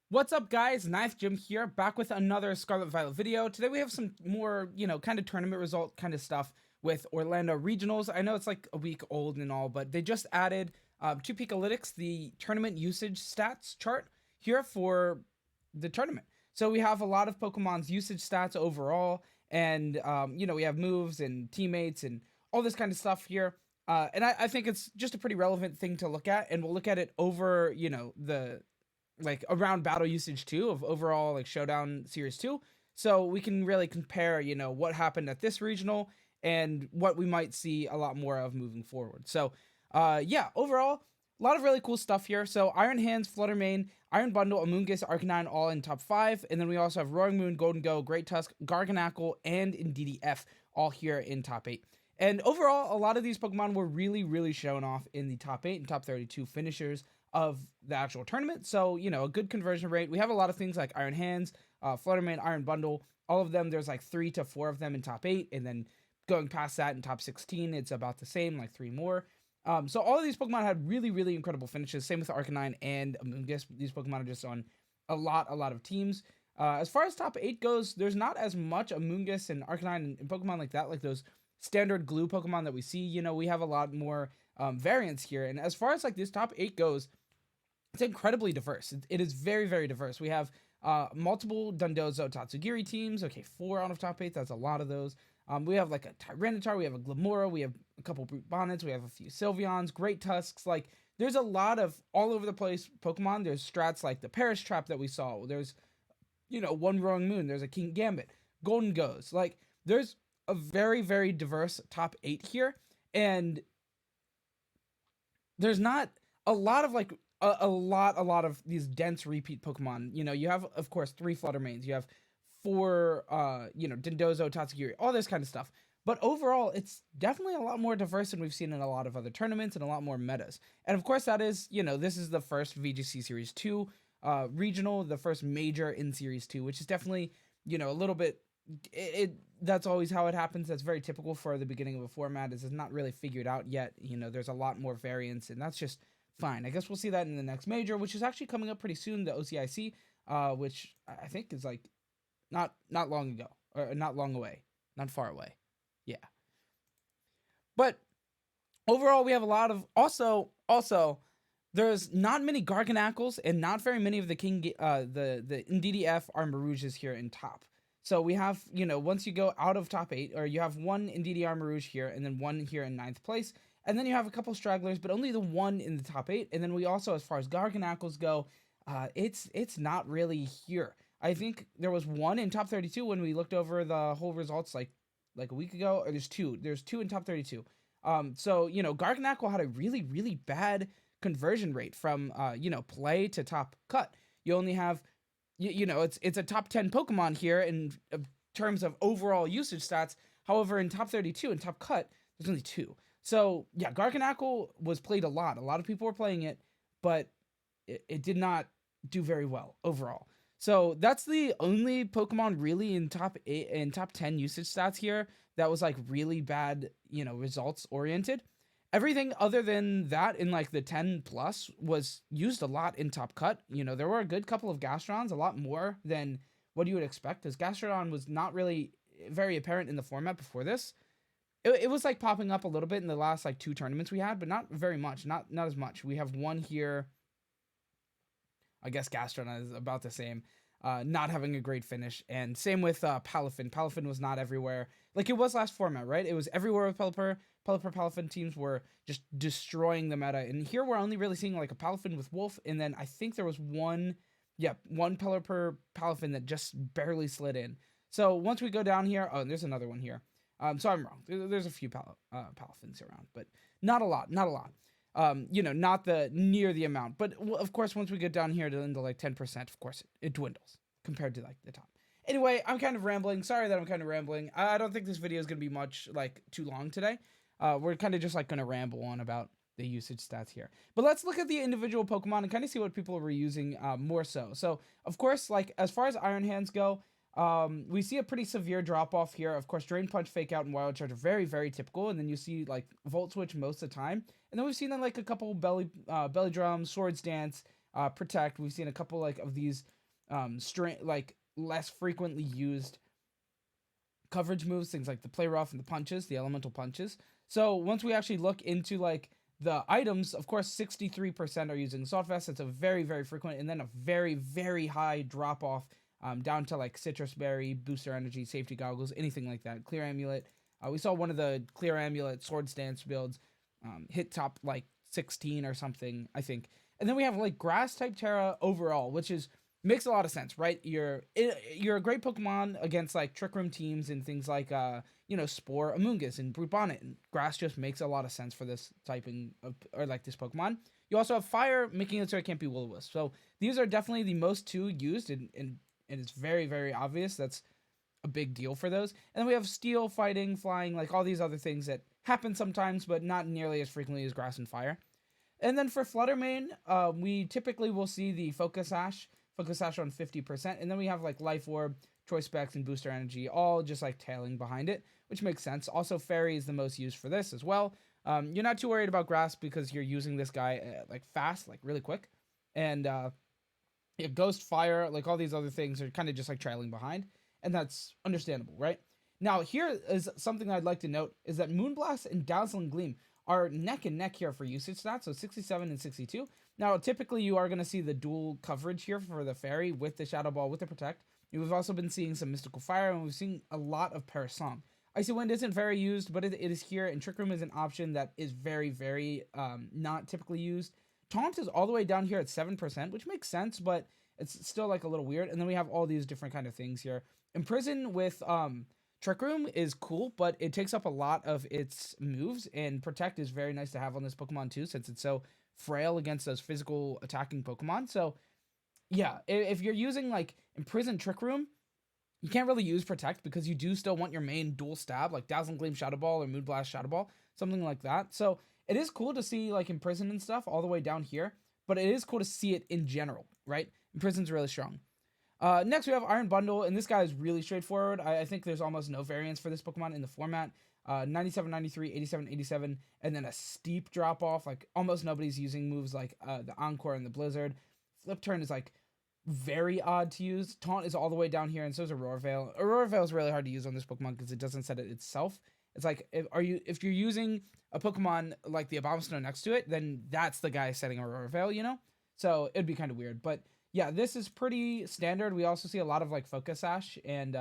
What's up, guys? Ninth Jim here, back with another Scarlet Violet video. Today we have some more, kind of tournament result kind of stuff with Orlando Regionals. I know it's like a week old and all, but they just added to Pikalytics the tournament usage stats chart here for the tournament. So we have a lot of Pokemon's usage stats overall, and we have moves and teammates and all this kind of stuff here. And I think it's just a pretty relevant thing to look at, and we'll look at it over, the like around battle usage too of overall like Showdown Series 2. So we can really compare, what happened at this regional and what we might see a lot more of moving forward. So yeah, overall, a lot of really cool stuff here. So Iron Hands, Flutter Mane, Iron Bundle, Amoonguss, Arcanine all in top 5. And then we also have Roaring Moon, Golden Go, Great Tusk, Garganacl, and Indeedee F all here in top 8. And overall, a lot of these Pokemon were really, really shown off in the top 8 and top 32 finishers of the actual tournament. So, a good conversion rate. We have a lot of things like Iron Hands, Fluttermane, Iron Bundle, all of them. There's like 3 to 4 of them in top 8. And then going past that in top 16, it's about the same, like 3 more. So all of these Pokemon had really, really incredible finishes. Same with Arcanine and Amoonguss. These Pokemon are just on a lot of teams. As far as top 8 goes, there's not as much Amoonguss and Arcanine and Pokemon like that, like those standard glue Pokemon that we see. We have a lot more variants here. And as far as like this top 8 goes, it's incredibly diverse. It is very, very diverse. We have multiple Dundozo Tatsugiri teams. Okay, 4 out of top 8. That's a lot of those. We have like a Tyranitar. We have a Glamora. We have a couple Brute Bonnets. We have a few Sylveons, Great Tusks. Like, there's a lot of all over the place Pokemon. There's strats like the Perish Trap that we saw. There's, one Roaring Moon. There's a King Gambit. Golden Goes. Like, there's a very, very diverse top 8 here. And there's not a lot of like a lot of these dense repeat Pokemon. You have of course 3 Fluttermanes, you have 4 Dindozo, Tatsugiri, all this kind of stuff. But overall, it's definitely a lot more diverse than we've seen in a lot of other tournaments and a lot more metas. And of course, that is, this is the first VGC Series 2 regional, the first major in Series 2, which is definitely, a little bit that's always how it happens. That's very typical for the beginning of a format. Is it's not really figured out yet. There's a lot more variance, and that's just fine. I guess we'll see that in the next major, which is actually coming up pretty soon, the OCIC, which I think is like not long ago, or not long away, not far away. Yeah, but overall, we have a lot of also. There's not many Garganacles and not very many of the the Indeedee F Armarouges here in top. So we have, once you go out of top 8, or you have 1 Indeedee Armarouge here, and then 1 here in 9th place, and then you have a couple stragglers, but only the 1 in the top 8. And then we also, as far as Garganacles go, it's not really here. I think there was 1 in top 32 when we looked over the whole results like a week ago. Or there's two in top 32. So Garganacl had a really, really bad conversion rate from play to top cut. You only have it's a top 10 Pokemon here in terms of overall usage stats. However, in top 32 and top cut, there's only 2. So yeah, Garganacl was played a lot. A lot of people were playing it, but it did not do very well overall. So that's the only Pokemon really in top 8 and top 10 usage stats here that was like really bad, results oriented. Everything other than that in like the 10 plus was used a lot in top cut. There were a good couple of Gastrons, a lot more than what you would expect, as Gastrodon was not really very apparent in the format before this. It was like popping up a little bit in the last like 2 tournaments we had, but not very much, not as much. We have 1 here. I guess Gastrodon is about the same. Not having a great finish. And same with Palafin. Palafin was not everywhere. Like it was last format, right? It was everywhere with Pelipper. Pelipper Palafin teams were just destroying the meta. And here we're only really seeing like a Palafin with Wolf. And then I think there was one Pelipper Palafin that just barely slid in. So once we go down here, oh, there's another one here. So I'm wrong. There's a few Palafins around, but not a lot. Not a lot. Not the near the amount. But of course, once we get down here to into like 10%, of course, it dwindles compared to like the top. Anyway, I'm kind of rambling. Sorry that I'm kind of rambling. I don't think this video is going to be much like too long today. We're kind of just like going to ramble on about the usage stats here. But let's look at the individual Pokemon and kind of see what people are using more so. So, of course, like as far as Iron Hands go, we see a pretty severe drop off here. Of course, Drain Punch, Fake Out, and Wild Charge are very, very typical. And then you see like Volt Switch most of the time. And then we've seen like a couple Belly Drum, Swords Dance, Protect. We've seen a couple like of these like less frequently used coverage moves, things like the play rough and the punches, the elemental punches. So once we actually look into like the items, of course, 63% are using Assault Vest. It's a very, very frequent, and then a very, very high drop off down to like Citrus Berry, Booster Energy, Safety Goggles, anything like that. Clear Amulet. We saw one of the Clear Amulet Sword Stance builds hit top like 16 or something, I think. And then we have like Grass type Terra overall, which is makes a lot of sense, right? You're a great Pokemon against like Trick Room teams and things like Spore, Amoonguss, and Brute Bonnet. And Grass just makes a lot of sense for this typing of, or like this Pokemon. You also have Fire, making it so it can't be Will-O-Wisp. So these are definitely the most two used, and it's very, very obvious. That's a big deal for those. And then we have Steel, Fighting, Flying, like all these other things that happen sometimes, but not nearly as frequently as Grass and Fire. And then for Flutter Mane, we typically will see the Focus Sash on 50%, and then we have like Life Orb, Choice Specs, and Booster Energy, all just like tailing behind it, which makes sense. Also, Fairy is the most used for this as well. You're not too worried about Grass because you're using this guy like fast, like really quick, and Ghost, Fire, like all these other things are kind of just like trailing behind, and that's understandable, right? Now, here is something I'd like to note is that Moonblast and Dazzling Gleam are neck and neck here for usage stats, so 67 and 62. Now, typically you are going to see the dual coverage here for the Fairy with the Shadow Ball, with the Protect. We've also been seeing some Mystical Fire, and we've seen a lot of Perish Song. Icy Wind isn't very used, but it is here, and Trick Room is an option that is very, very not typically used. Taunt is all the way down here at 7%, which makes sense, but it's still like a little weird. And then we have all these different kind of things here. Imprison with Trick Room is cool, but it takes up a lot of its moves, and Protect is very nice to have on this Pokemon too, since it's so frail against those physical attacking Pokemon. So yeah, if you're using like Imprison, Trick Room, you can't really use Protect because you do still want your main dual stab, like Dazzling Gleam Shadow Ball or Moonblast Shadow Ball, something like that. So it is cool to see like Imprison and stuff all the way down here, but it is cool to see it in general, right? Imprison's really strong. Next, we have Iron Bundle, and this guy is really straightforward. I think there's almost no variance for this Pokemon in the format. 97, 93, 87, 87, and then a steep drop off. Like almost nobody's using moves like the Encore and the Blizzard. Flip Turn is like very odd to use. Taunt is all the way down here, and so is Aurora Veil. Aurora Veil is really hard to use on this Pokemon because it doesn't set it itself. It's like if you're using a Pokemon like the Abomasnow next to it, then that's the guy setting Aurora Veil, you know? So it'd be kind of weird. But yeah, this is pretty standard. We also see a lot of like Focus Sash and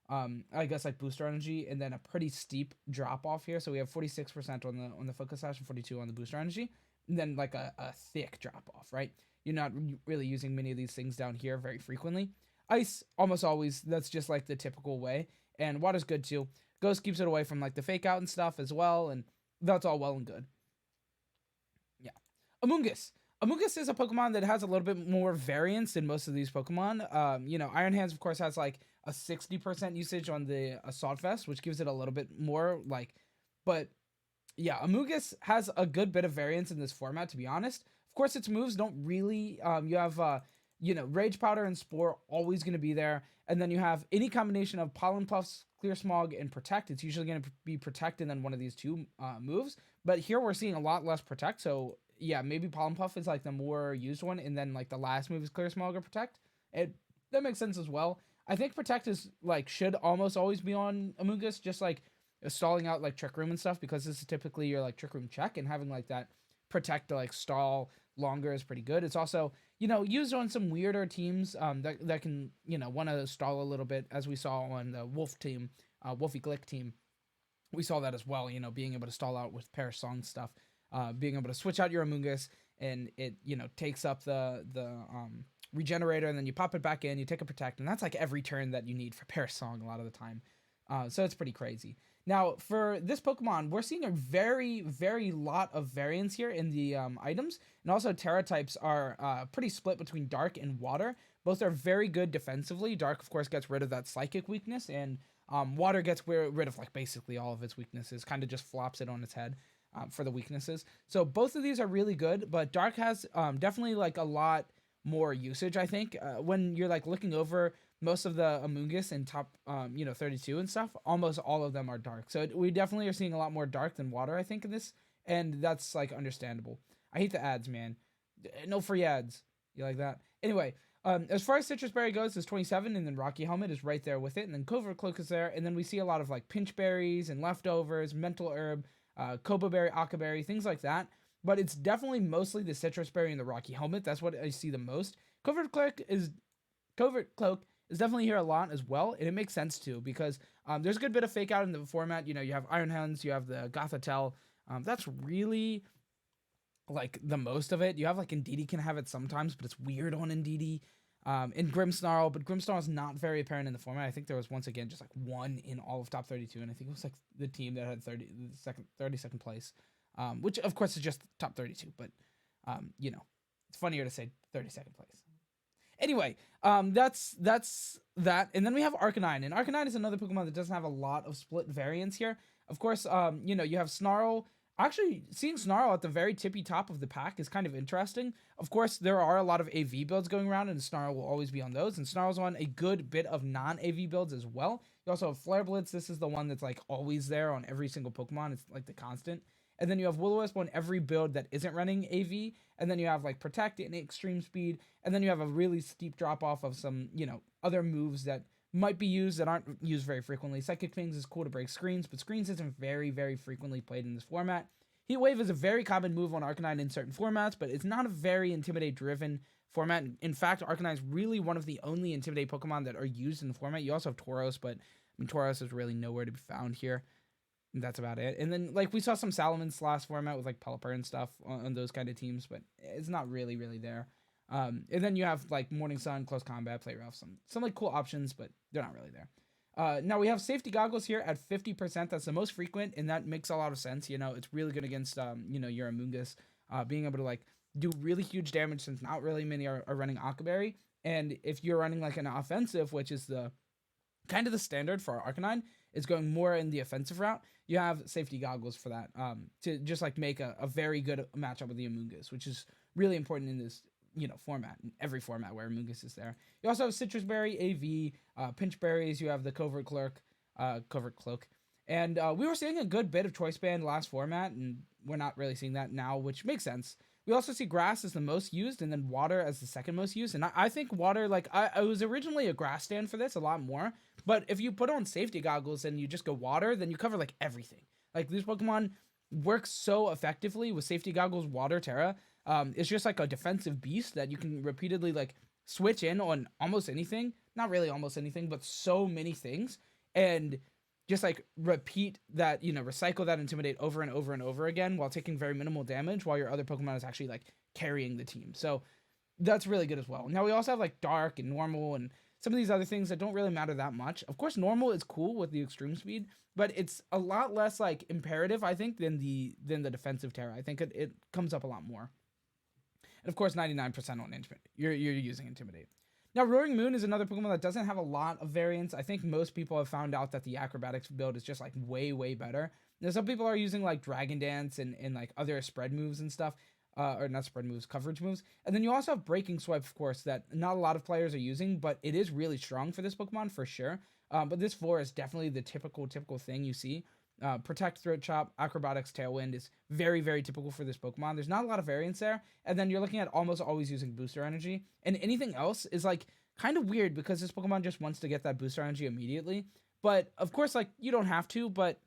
I guess like Booster Energy, and then a pretty steep drop off here. So we have 46% on the Focus Sash and 42 on the Booster Energy, and then like a thick drop off, right? You're not really using many of these things down here very frequently. Ice, almost always, that's just like the typical way. And Water's good too. Ghost keeps it away from like the fake out and stuff as well, and that's all well and good. Yeah. Amoonguss. Amoonguss is a Pokemon that has a little bit more variance than most of these Pokemon. Iron Hands, of course, has like a 60% usage on the Assault Vest, which gives it a little bit more like, but yeah, Amoonguss has a good bit of variance in this format, to be honest. Of course, its moves don't really, you have, Rage Powder and Spore always going to be there. And then you have any combination of Pollen Puffs, Clear Smog, and Protect. It's usually going to be Protect and then one of these two moves. But here we're seeing a lot less Protect, so yeah, maybe Pollen Puff is like the more used one, and then like the last move is Clear Smog or Protect. That makes sense as well. I think Protect is like should almost always be on Amoonguss, just like stalling out like Trick Room and stuff, because this is typically your like Trick Room check, and having like that Protect to like stall longer is pretty good. It's also used on some weirder teams that can want to stall a little bit, as we saw on the Wolf team, Wolfie Glick team. We saw that as well. Being able to stall out with Perish Song stuff. Being able to switch out your Amoonguss, and it takes up the regenerator, and then you pop it back in, you take a Protect, and that's like every turn that you need for Perish Song a lot of the time. So it's pretty crazy. Now for this Pokemon, we're seeing a very, very lot of variance here in the items, and also Terra types are pretty split between Dark and Water. Both are very good defensively. Dark, of course, gets rid of that Psychic weakness, and Water gets rid of like basically all of its weaknesses, kind of just flops it on its head. For the weaknesses. So both of these are really good, but Dark has definitely like a lot more usage, I think. When you're like looking over most of the Amoonguss in top 32 and stuff, almost all of them are Dark. So we definitely are seeing a lot more Dark than Water, I think, in this, and that's like understandable. I hate the ads, man. No free ads. You like that? Anyway, as far as Citrus Berry goes, it's 27, and then Rocky Helmet is right there with it, and then Covert Cloak is there, and then we see a lot of like pinch berries and leftovers, mental herb, Koba Berry, Aka Berry, things like that. But it's definitely mostly the Citrus Berry and the Rocky Helmet. That's what I see the most. Covert Cloak is definitely here a lot as well, and it makes sense too because there's a good bit of fake out in the format. You know, you have Iron Hounds, you have the Gothitelle. That's really like the most of it. You have like Indeedee can have it sometimes, but it's weird on Indeedee. In Grimmsnarl, but Grimmsnarl is not very apparent in the format. I think there was once again just like one in all of top 32, and I think it was like the team that had 32nd place, which of course is just top 32, but you know, it's funnier to say 32nd place. Anyway, that's that, and then we have Arcanine, and Arcanine is another Pokemon that doesn't have a lot of split variants here. Of course, you know, you have Snarl. Actually, seeing Snarl at the very tippy top of the pack is kind of interesting. Of course, there are a lot of AV builds going around, and Snarl will always be on those. And Snarl's on a good bit of non-AV builds as well. You also have Flare Blitz. This is the one that's like always there on every single Pokemon. It's like the constant. And then you have Will-O-Wisp on every build that isn't running AV. And then you have like Protect and Extreme Speed. And then you have a really steep drop off of some, you know, other moves that might be used that aren't used very frequently. Psychic Fangs is cool to break screens, but screens isn't very, very frequently played in this format. Heat Wave is a very common move on Arcanine in certain formats, but it's not a very Intimidate-driven format. In fact, Arcanine is really one of the only Intimidate Pokemon that are used in the format. You also have Tauros, but I mean, Tauros is really nowhere to be found here. And that's about it. And then, like, we saw some Salamence last format with, like, Pelipper and stuff on those kind of teams, but it's not really there. And then you have, like, Morning Sun, Close Combat, Play Rough, some like, cool options, but they're not really there. Now we have Safety Goggles here at 50%. That's the most frequent, and that makes a lot of sense. You know, it's really good against, you know, your Amoonguss, being able to, like, do really huge damage since not really many are running Aka Berry. And if you're running, like, an offensive, which is the kind of the standard for Arcanine, is going more in the offensive route, you have Safety Goggles for that, to just, like, make a very good matchup with the Amoonguss, which is really important in this, you know, format, in every format where Amoonguss is there. You also have Citrus Berry, AV, Pinch Berries. You have the Covert Cloak, and we were seeing a good bit of Choice Band last format, and we're not really seeing that now, which makes sense. We also see Grass as the most used, and then Water as the second most used. And I think Water, like, I was originally a Grass stand for this a lot more, but if you put on Safety Goggles and you just go Water, then you cover, like, everything. Like, this Pokemon works so effectively with Safety Goggles, Water, Terra. It's just like a defensive beast that you can repeatedly, like, switch in on almost anything. Not really almost anything, but so many things. And just, like, repeat that, you know, recycle that Intimidate over and over and over again while taking very minimal damage while your other Pokemon is actually, like, carrying the team. So that's really good as well. Now we also have, like, Dark and Normal and some of these other things that don't really matter that much. Of course, Normal is cool with the Extreme Speed, but it's a lot less, like, imperative, I think, than the defensive Terra. I think it comes up a lot more. And of course, 99% on Intimidate. You're using Intimidate. Now, Roaring Moon is another Pokemon that doesn't have a lot of variants. I think most people have found out that the Acrobatics build is just, like, way, way better. Now, some people are using, like, Dragon Dance and like, other spread moves and stuff. Or not spread moves, coverage moves. And then you also have Breaking Swipe, of course, that not a lot of players are using, but it is really strong for this Pokemon, for sure. But this 4 is definitely the typical thing you see. Protect, Throat Chop, Acrobatics, Tailwind is very, very typical for this Pokemon. There's not a lot of variance there. And then you're looking at almost always using Booster Energy. And anything else is, like, kind of weird because this Pokemon just wants to get that Booster Energy immediately. But, of course, like, you don't have to, but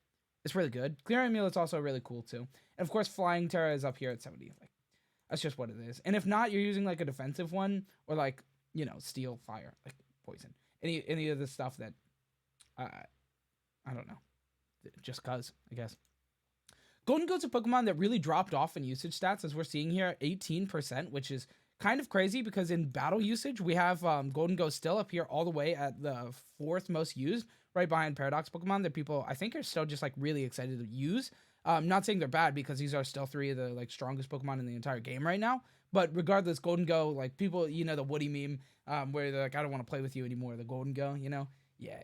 it's really good. Clearing Amulet's also really cool, too. And, of course, Flying Terra is up here at 70. Like, that's just what it is. And if not, you're using, like, a defensive one or, like, you know, Steel, Fire, like, Poison. Any of the stuff that, I don't know. Just cause, I guess. Goldengo's a Pokemon that really dropped off in usage stats, as we're seeing here, 18%, which is kind of crazy because in battle usage, we have Goldengo still up here all the way at the 4th most used, right behind Paradox Pokemon that people, I think, are still just, like, really excited to use. Not saying they're bad because these are still 3 of the, like, strongest Pokemon in the entire game right now. But regardless, Goldengo, like, people, you know, the Woody meme, where they're like, I don't want to play with you anymore, the Goldengo, you know? Yeah.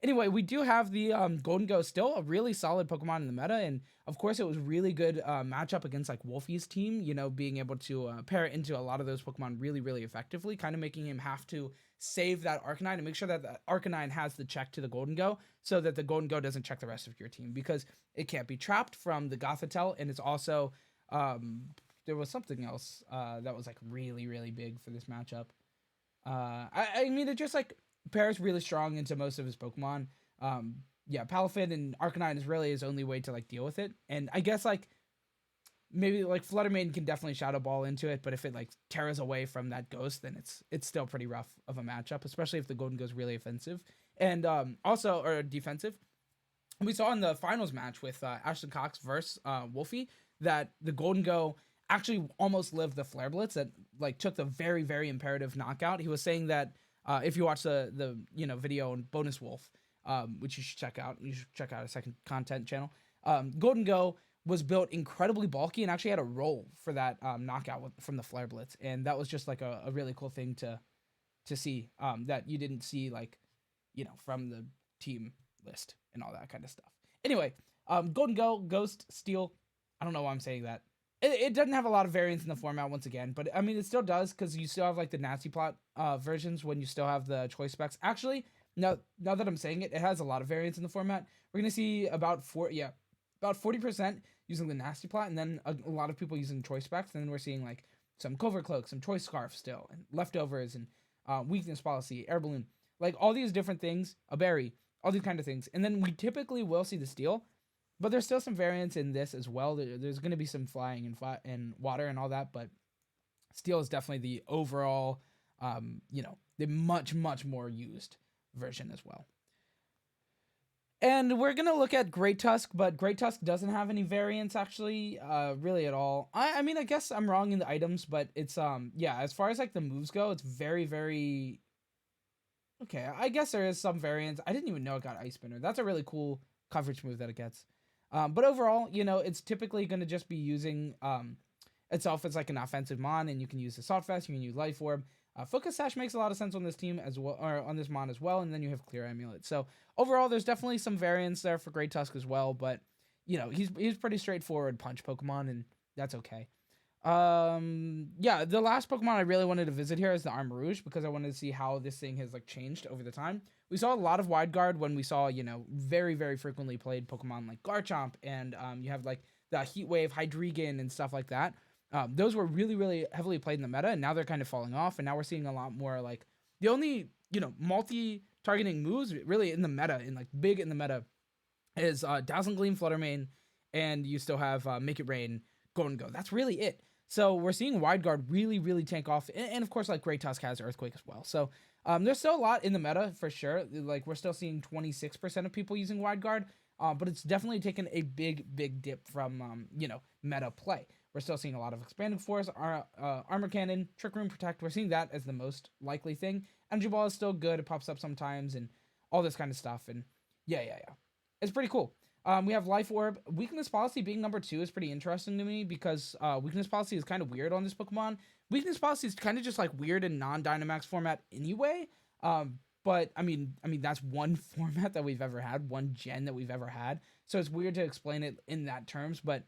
Anyway, we do have the Goldengo, still a really solid Pokemon in the meta, and of course it was really good matchup against, like, Wolfie's team, you know, being able to pair it into a lot of those Pokemon really, really effectively, kind of making him have to save that Arcanine and make sure that the Arcanine has the check to the Goldengo so that the Goldengo doesn't check the rest of your team, because it can't be trapped from the Gothitelle, and it's also was something else that was like really really big for this matchup. I mean it just like pairs really strong into most of his Pokemon. Yeah, Palafin and Arcanine is really his only way to like deal with it, and I guess like maybe like Flutter Mane can definitely Shadow Ball into it, but if it like tears away from that Ghost, then it's still pretty rough of a matchup, especially if the Golden goes really offensive and also or defensive. We saw in the finals match with Ashton Cox versus Wolfie that the Golden Go actually almost lived the Flare Blitz that like took the very very imperative knockout. He was saying that if you watch the video on Bonus Wolf, which you should check out, a second content channel. Golden Go was built incredibly bulky and actually had a roll for that knockout from the Flare Blitz, and that was just like a really cool thing to see that you didn't see like from the team list and all that kind of stuff. Anyway, Golden Go, Ghost, Steel. I don't know why I'm saying that. It doesn't have a lot of variance in the format once again, but I mean it still does because you still have like the Nasty Plot versions when you still have the choice specs. Actually, now that I'm saying it, it has a lot of variance in the format. We're gonna see about 40% using the Nasty Plot, and then a lot of people using choice specs, and then we're seeing like some Covert Cloak, some Choice Scarf still, and Leftovers, and Weakness Policy, Air Balloon, like all these different things, a berry, all these kind of things. And then we typically will see the Steel, but there's still some variance in this as well. There's going to be some flying and water and all that, but Steel is definitely the overall, the much, much more used version as well. And we're going to look at Great Tusk, but Great Tusk doesn't have any variance actually, really at all. I mean, I guess I'm wrong in the items, but it's, yeah, as far as like the moves go, it's very, very, okay, I guess there is some variance. I didn't even know it got Ice Spinner. That's a really cool coverage move that it gets. But overall, it's typically going to just be using itself as like an offensive mon, and you can use Assault Vest, you can use Life Orb. Focus Sash makes a lot of sense on this team as well, or on this mon as well, and then you have Clear Amulet. So overall, there's definitely some variance there for Great Tusk as well, but he's pretty straightforward punch Pokemon, and that's okay. Yeah, the last Pokemon I really wanted to visit here is the Armarouge because I wanted to see how this thing has like changed over the time. We saw a lot of Wide Guard when we saw, very, very frequently played Pokemon like Garchomp, and you have like the Heat Wave, Hydreigon, and stuff like that. Those were really, really heavily played in the meta, and now they're kind of falling off, and now we're seeing a lot more like the only, multi-targeting moves really in the meta, big in the meta, is Dazzling Gleam, Flutter Mane, and you still have Make It Rain, Golden Go. That's really it. So we're seeing Wide Guard really, really tank off, and of course, like Great Tusk has Earthquake as well. So there's still a lot in the meta for sure. Like we're still seeing 26% of people using Wide Guard, but it's definitely taken a big, big dip from meta play. We're still seeing a lot of Expanding Force, Armor Cannon, Trick Room, Protect. We're seeing that as the most likely thing. Energy Ball is still good. It pops up sometimes, and all this kind of stuff. And yeah. It's pretty cool. We have Life Orb. Weakness Policy being number 2 is pretty interesting to me because Weakness Policy is kind of weird on this Pokemon. Weakness Policy is kind of just like weird in non-Dynamax format anyway. But I mean that's one format that we've ever had, one gen that we've ever had. So it's weird to explain it in that terms, but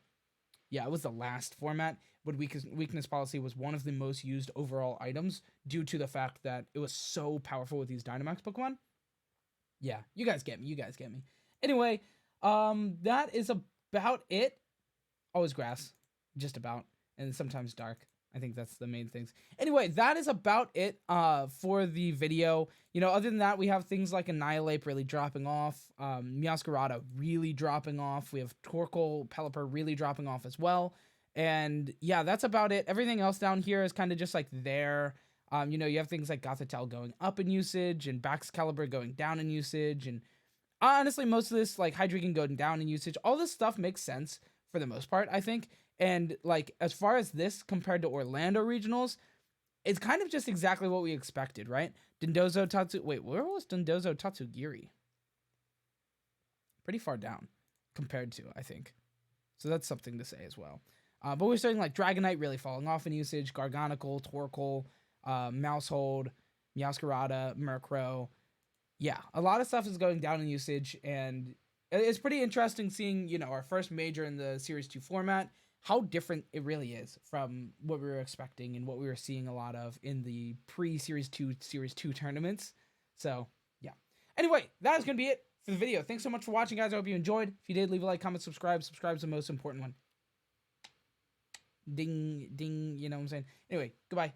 yeah, it was the last format, but Weakness Policy was one of the most used overall items due to the fact that it was so powerful with these Dynamax Pokemon. Yeah, you guys get me. Anyway, that is about it. Always grass, just about, and sometimes dark. I think that's the main things. Anyway, that is about it for the video. Other than that, we have things like Annihilate really dropping off, Meowscarada really dropping off. We have Torkoal, Pelipper really dropping off as well. And yeah, that's about it. Everything else down here is kind of just like there. You have things like Gothitelle going up in usage and Baxcalibur going down in usage. And honestly, most of this, like Hydreigon going down in usage, all this stuff makes sense for the most part, I think. And like as far as this compared to Orlando regionals, it's kind of just exactly what we expected, right? Dondozo Tatsu. Wait, where was Dondozo Tatsugiri? Pretty far down compared to, I think. So that's something to say as well. But we're starting like Dragonite really falling off in usage, Garganical, Torkoal, Maushold, Meowscarada, Murkrow. Yeah, a lot of stuff is going down in usage, and it's pretty interesting seeing, our first major in the Series 2 format, how different it really is from what we were expecting and what we were seeing a lot of in the pre-Series 2 Series 2 tournaments. So, yeah. Anyway, that is going to be it for the video. Thanks so much for watching, guys. I hope you enjoyed. If you did, leave a like, comment, subscribe. Subscribe is the most important one. Ding, ding. You know what I'm saying? Anyway, goodbye.